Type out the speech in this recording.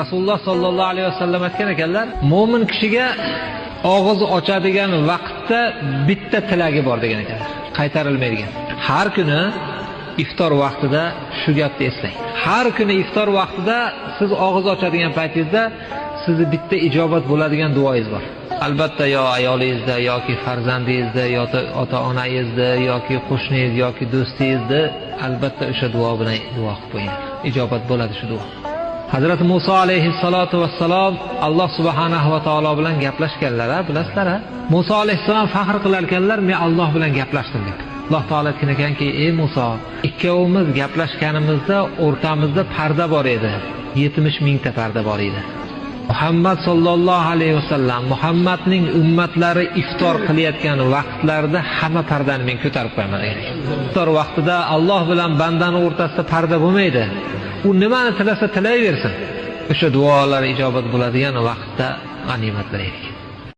Rasululloh sollallohu alayhi vasallam aytgan ekanlar, mo'min kishiga og'iz ochadigan vaqtda bitta tilagi bor degan ekanlar, qaytarilmaydigan. Har kuni iftor vaqtida shu gapni eslang. Har kuni iftor vaqtida siz og'iz ochadigan paytingizda sizni bitta ijobat bo'ladigan duoingiz bor. Albatta yo ayolingizda yoki farzandingizda yoki ota-onangizda yoki qo'shningiz yoki do'stingizda albatta o'sha duo bilan duo qilib qo'ying. Ijobat bo'ladi shu duo. Hazrat Musa alayhissalatu vassalom Alloh subhanahu va taolo bilan gaplashganlar, bilasizlar. Musa alayhissalom faxr qilar ekanlar, men Alloh bilan gaplashdim deb. Alloh taolo aytgan ekanki, ey Musa, ikkovimiz gaplashganimizda o'rtamizda parda bor edi. 70 mingta parda bor edi. Muhammad sallallohu alayhi vasallam Muhammadning ummatlari iftor qilayotgan vaqtlarda hamma pardani men ko'tarib qo'yaman degan. Iftor vaqtida Alloh bilan bandani o'rtasida parda bo'lmaydi. U nimani tilasa tilayversin. O'sha duolar ijobat bo'ladigan vaqtda g'animatlar edik.